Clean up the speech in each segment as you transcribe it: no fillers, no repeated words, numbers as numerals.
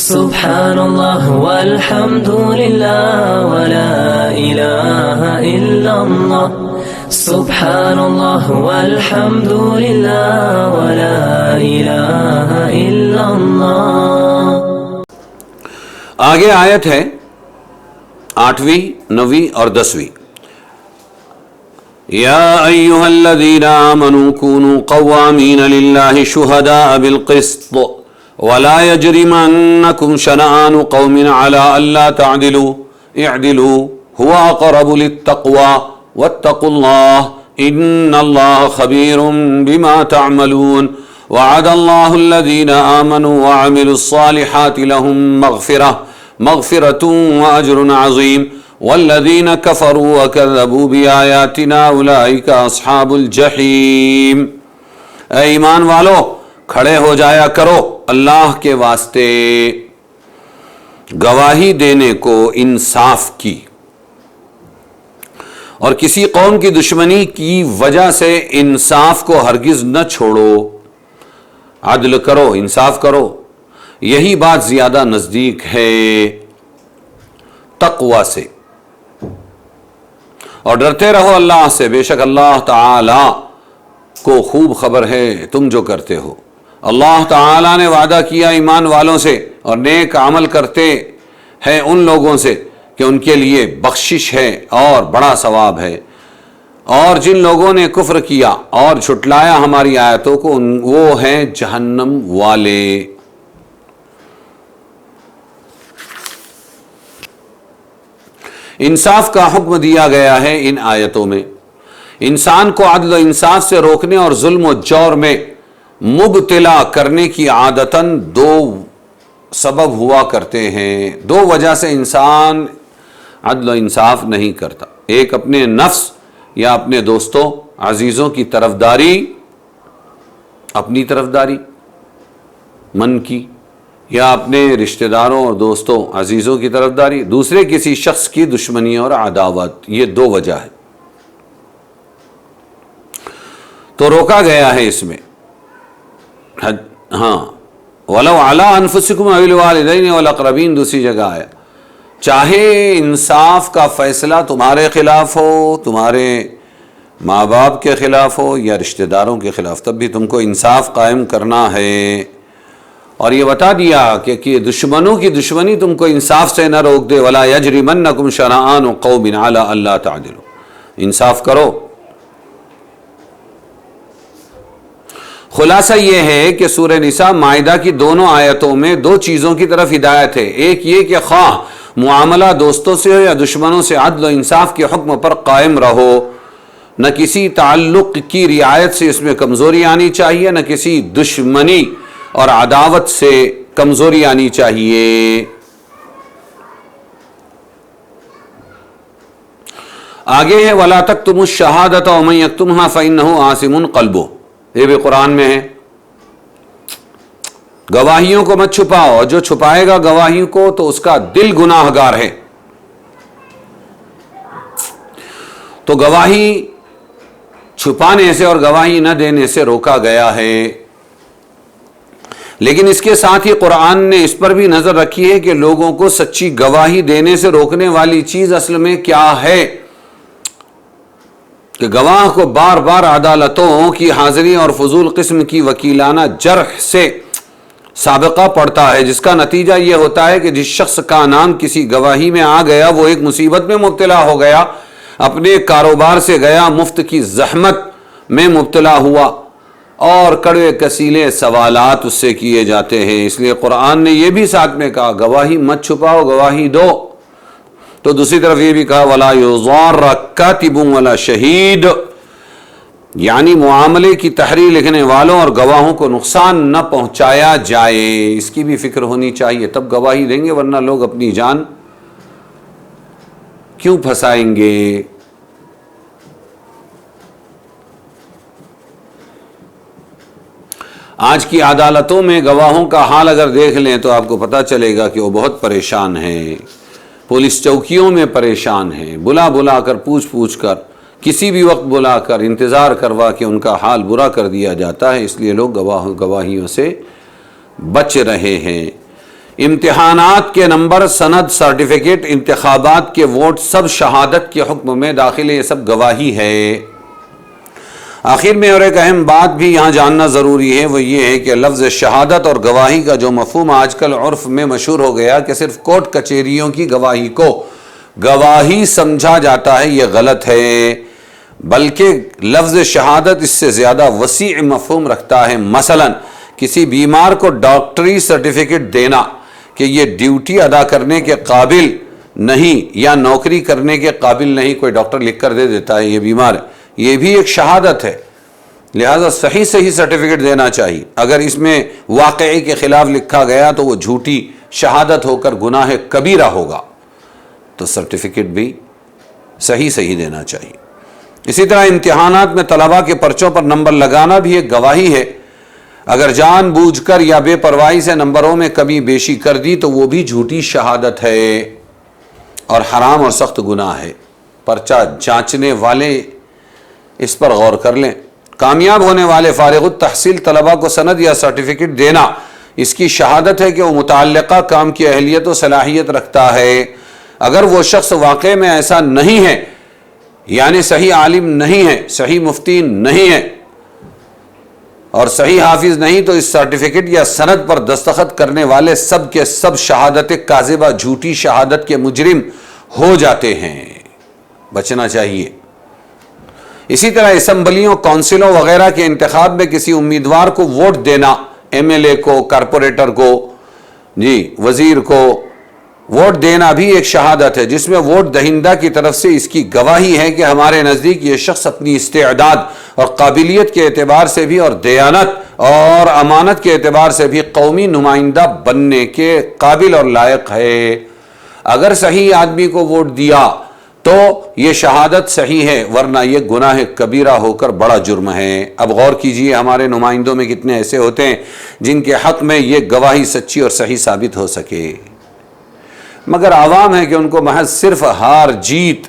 سبحان اللہ والحمد للہ ولا الہ الا اللہ سبحان اللہ والحمد للہ ولا الہ الا اللہ۔ آگے آیت ہے 8ویں 9ویں اور 10ویں۔ یا ایھا الذین آمنوا کونوا قوامین للہ شہداء بالقسط ولا يجرمنكم شنآن قوم على ألا تعدلوا اعدلوا هو أقرب للتقوى واتقوا الله إن الله خبير بما تعملون وعد الله الذين آمنوا وعملوا الصالحات لهم مغفرة وأجر عظيم والذين كفروا وكذبوا بآياتنا أولئك أصحاب الجحيم۔ اے ایمان والو کھڑے ہو جایا کرو اللہ کے واسطے گواہی دینے کو انصاف کی، اور کسی قوم کی دشمنی کی وجہ سے انصاف کو ہرگز نہ چھوڑو، عدل کرو، انصاف کرو، یہی بات زیادہ نزدیک ہے تقوی سے، اور ڈرتے رہو اللہ سے، بے شک اللہ تعالی کو خوب خبر ہے تم جو کرتے ہو۔ اللہ تعالیٰ نے وعدہ کیا ایمان والوں سے اور نیک عمل کرتے ہیں ان لوگوں سے کہ ان کے لیے بخشش ہے اور بڑا ثواب ہے، اور جن لوگوں نے کفر کیا اور جھٹلایا ہماری آیتوں کو وہ ہیں جہنم والے۔ انصاف کا حکم دیا گیا ہے ان آیتوں میں، انسان کو عدل و انصاف سے روکنے اور ظلم و جور میں مبتلا کرنے کی عادتاً دو سبب ہوا کرتے ہیں، دو وجہ سے انسان عدل و انصاف نہیں کرتا، ایک اپنے نفس یا اپنے دوستوں عزیزوں کی طرفداری، اپنی طرفداری من کی، یا اپنے رشتہ داروں اور دوستوں عزیزوں کی طرفداری، دوسرے کسی شخص کی دشمنی اور عداوت، یہ دو وجہ ہے۔ تو روکا گیا ہے اس میں، ہاں وَلَوْ عَلَىٰ أَنفُسِكُمْ أَوِ الْوَالِدَيْنِ وَالْأَقْرَبِينَ دوسری جگہ ہے، چاہے انصاف کا فیصلہ تمہارے خلاف ہو، تمہارے ماں باپ کے خلاف ہو یا رشتہ داروں کے خلاف، تب بھی تم کو انصاف قائم کرنا ہے، اور یہ بتا دیا کہ دشمنوں کی دشمنی تم کو انصاف سے نہ روک دے۔ وَلَا يَجْرِمَنَّكُمْ شَنَآنُ قَوْمٍ عَلَىٰ أَلَّا تَعْدِلُوا، انصاف کرو۔ خلاصہ یہ ہے کہ سورہ نساء مائدہ کی دونوں آیتوں میں دو چیزوں کی طرف ہدایت ہے، ایک یہ کہ خواہ معاملہ دوستوں سے ہو یا دشمنوں سے عدل و انصاف کے حکم پر قائم رہو، نہ کسی تعلق کی رعایت سے اس میں کمزوری آنی چاہیے، نہ کسی دشمنی اور عداوت سے کمزوری آنی چاہیے۔ آگے ہے وَلَا تَكْتُمُوا الشَّهَادَةَ وَمَن يَكْتُمْهَا فَإِنَّهُ آثِمٌ قَلْبُهُ، یہ بھی قرآن میں ہے، گواہیوں کو مت چھپاؤ، اور جو چھپائے گا گواہیوں کو تو اس کا دل گناہ گار ہے۔ تو گواہی چھپانے سے اور گواہی نہ دینے سے روکا گیا ہے، لیکن اس کے ساتھ ہی قرآن نے اس پر بھی نظر رکھی ہے کہ لوگوں کو سچی گواہی دینے سے روکنے والی چیز اصل میں کیا ہے، کہ گواہ کو بار بار عدالتوں کی حاضری اور فضول قسم کی وکیلانہ جرح سے سابقہ پڑتا ہے، جس کا نتیجہ یہ ہوتا ہے کہ جس شخص کا نام کسی گواہی میں آ گیا وہ ایک مصیبت میں مبتلا ہو گیا، اپنے کاروبار سے گیا، مفت کی زحمت میں مبتلا ہوا، اور کڑوے کسیلے سوالات اس سے کیے جاتے ہیں۔ اس لیے قرآن نے یہ بھی ساتھ میں کہا گواہی مت چھپاؤ، گواہی دو۔ تو دوسری طرف یہ بھی کہا وَلَا يُضَارَّ كَاتِبٌ وَلَا شَهِيدٌ، یعنی معاملے کی تحریر لکھنے والوں اور گواہوں کو نقصان نہ پہنچایا جائے، اس کی بھی فکر ہونی چاہیے، تب گواہی دیں گے، ورنہ لوگ اپنی جان کیوں پھنسائیں گے۔ آج کی عدالتوں میں گواہوں کا حال اگر دیکھ لیں تو آپ کو پتہ چلے گا کہ وہ بہت پریشان ہیں، پولیس چوکیوں میں پریشان ہیں، بلا بلا کر پوچھ کر کسی بھی وقت بلا کر انتظار کروا کے ان کا حال برا کر دیا جاتا ہے، اس لیے لوگ گواہیوں سے بچ رہے ہیں۔ امتحانات کے نمبر، سند، سرٹیفکیٹ، انتخابات کے ووٹ، سب شہادت کے حکم میں داخل ہے، یہ سب گواہی ہے۔ آخر میں اور ایک اہم بات بھی یہاں جاننا ضروری ہے، وہ یہ ہے کہ لفظ شہادت اور گواہی کا جو مفہوم آج کل عرف میں مشہور ہو گیا کہ صرف کورٹ کچہریوں کی گواہی کو گواہی سمجھا جاتا ہے، یہ غلط ہے، بلکہ لفظ شہادت اس سے زیادہ وسیع مفہوم رکھتا ہے۔ مثلا کسی بیمار کو ڈاکٹری سرٹیفکیٹ دینا کہ یہ ڈیوٹی ادا کرنے کے قابل نہیں یا نوکری کرنے کے قابل نہیں، کوئی ڈاکٹر لکھ کر دے دیتا ہے یہ بیمار ہے، یہ بھی ایک شہادت ہے، لہذا صحیح سرٹیفکیٹ دینا چاہیے۔ اگر اس میں واقعی کے خلاف لکھا گیا تو وہ جھوٹی شہادت ہو کر گناہ کبیرہ ہوگا، تو سرٹیفکیٹ بھی صحیح دینا چاہیے۔ اسی طرح امتحانات میں طلباء کے پرچوں پر نمبر لگانا بھی ایک گواہی ہے، اگر جان بوجھ کر یا بے پرواہی سے نمبروں میں کمی بیشی کر دی تو وہ بھی جھوٹی شہادت ہے اور حرام اور سخت گناہ ہے۔ پرچہ جانچنے والے اس پر غور کر لیں۔ کامیاب ہونے والے فارغ التحصیل طلباء کو سند یا سرٹیفکیٹ دینا اس کی شہادت ہے کہ وہ متعلقہ کام کی اہلیت و صلاحیت رکھتا ہے۔ اگر وہ شخص واقع میں ایسا نہیں ہے، یعنی صحیح عالم نہیں ہے، صحیح مفتی نہیں ہے اور صحیح حافظ نہیں، تو اس سرٹیفکیٹ یا سند پر دستخط کرنے والے سب کے سب شہادت کاذبہ، جھوٹی شہادت کے مجرم ہو جاتے ہیں، بچنا چاہیے۔ اسی طرح اسمبلیوں، کونسلوں وغیرہ کے انتخاب میں کسی امیدوار کو ووٹ دینا، ایم ایل اے کو، کارپوریٹر کو، وزیر کو ووٹ دینا بھی ایک شہادت ہے، جس میں ووٹ دہندہ کی طرف سے اس کی گواہی ہے کہ ہمارے نزدیک یہ شخص اپنی استعداد اور قابلیت کے اعتبار سے بھی اور دیانت اور امانت کے اعتبار سے بھی قومی نمائندہ بننے کے قابل اور لائق ہے۔ اگر صحیح آدمی کو ووٹ دیا تو یہ شہادت صحیح ہے، ورنہ یہ گناہ کبیرہ ہو کر بڑا جرم ہے۔ اب غور کیجئے ہمارے نمائندوں میں کتنے ایسے ہوتے ہیں جن کے حق میں یہ گواہی سچی اور صحیح ثابت ہو سکے، مگر عوام ہے کہ ان کو محض صرف ہار جیت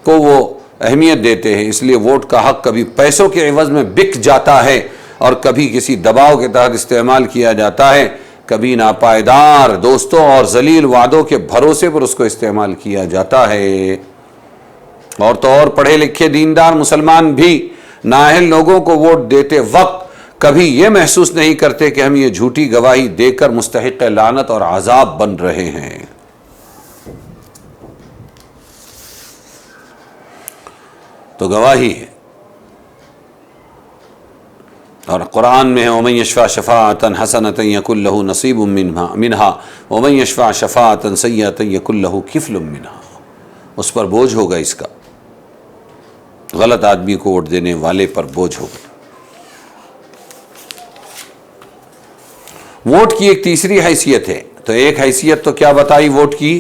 کو وہ اہمیت دیتے ہیں، اس لیے ووٹ کا حق کبھی پیسوں کے عوض میں بک جاتا ہے اور کبھی کسی دباؤ کے تحت استعمال کیا جاتا ہے، کبھی ناپائیدار دوستوں اور ذلیل وعدوں کے بھروسے پر اس کو استعمال کیا جاتا ہے۔ اور تو اور پڑھے لکھے دیندار مسلمان بھی نااہل لوگوں کو ووٹ دیتے وقت کبھی یہ محسوس نہیں کرتے کہ ہم یہ جھوٹی گواہی دے کر مستحق لعنت اور عذاب بن رہے ہیں۔ تو گواہی ہے، اور قرآن میں ہے وَمَن يَشْفَعْ شَفَاعَةً حَسَنَةً يَكُن لَّهُ نَصِيبٌ مِّنْهَا وَمَن يَشْفَعْ شَفَاعَةً سَيِّئَةً يَكُن لَّهُ كِفْلٌ مِّنْهَا۔ اس پر بوجھ ہوگا، اس کا غلط آدمی کو ووٹ دینے والے پر بوجھ ہوگا۔ ووٹ کی ایک تیسری حیثیت ہے، تو ایک حیثیت تو کیا بتائی ووٹ کی،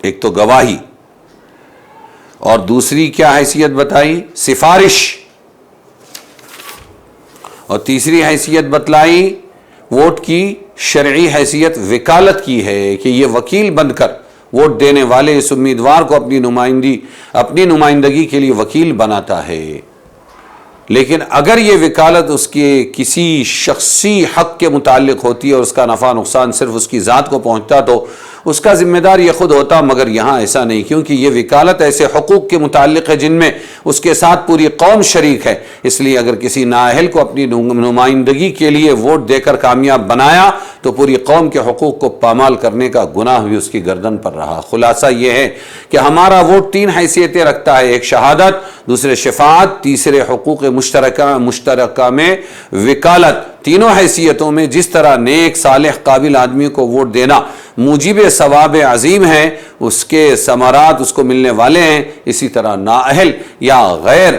ایک تو گواہی، اور دوسری کیا حیثیت بتائی، سفارش، اور تیسری حیثیت بتلائی ووٹ کی شرعی حیثیت وکالت کی ہے کہ یہ وکیل بن کر ووٹ دینے والے اس امیدوار کو اپنی نمائندگی کے لیے وکیل بناتا ہے۔ لیکن اگر یہ وکالت اس کے کسی شخصی حق کے متعلق ہوتی ہے اور اس کا نفع نقصان صرف اس کی ذات کو پہنچتا تو اس کا ذمہ دار یہ خود ہوتا، مگر یہاں ایسا نہیں، کیونکہ یہ وکالت ایسے حقوق کے متعلق ہے جن میں اس کے ساتھ پوری قوم شریک ہے، اس لیے اگر کسی نااہل کو اپنی نمائندگی کے لیے ووٹ دے کر کامیاب بنایا تو پوری قوم کے حقوق کو پامال کرنے کا گناہ بھی اس کی گردن پر رہا۔ خلاصہ یہ ہے کہ ہمارا ووٹ تین حیثیتیں رکھتا ہے، ایک شہادت، دوسرے شفاعت، تیسرے حقوق مشترکہ میں وکالت۔ تینوں حیثیتوں میں جس طرح نیک صالح قابل آدمی کو ووٹ دینا موجب ثواب عظیم ہے، اس کے ثمرات اس کو ملنے والے ہیں، اسی طرح نااہل یا غیر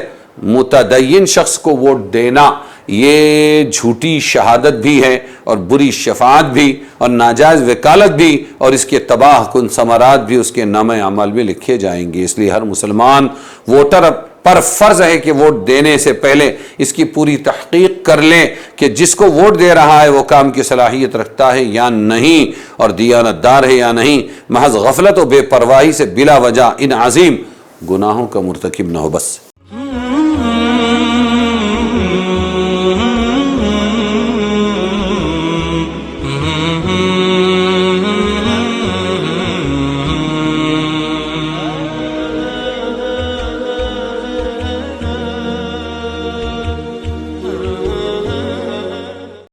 متدین شخص کو ووٹ دینا یہ جھوٹی شہادت بھی ہے اور بری شفاعت بھی اور ناجائز وکالت بھی، اور اس کے تباہ کن ثمرات بھی اس کے نامہ اعمال میں لکھے جائیں گے۔ اس لیے ہر مسلمان ووٹر پر فرض ہے کہ ووٹ دینے سے پہلے اس کی پوری تحقیق کر لیں کہ جس کو ووٹ دے رہا ہے وہ کام کی صلاحیت رکھتا ہے یا نہیں، اور دیانت دار ہے یا نہیں، محض غفلت و بے پرواہی سے بلا وجہ ان عظیم گناہوں کا مرتکب نہ ہو۔ بس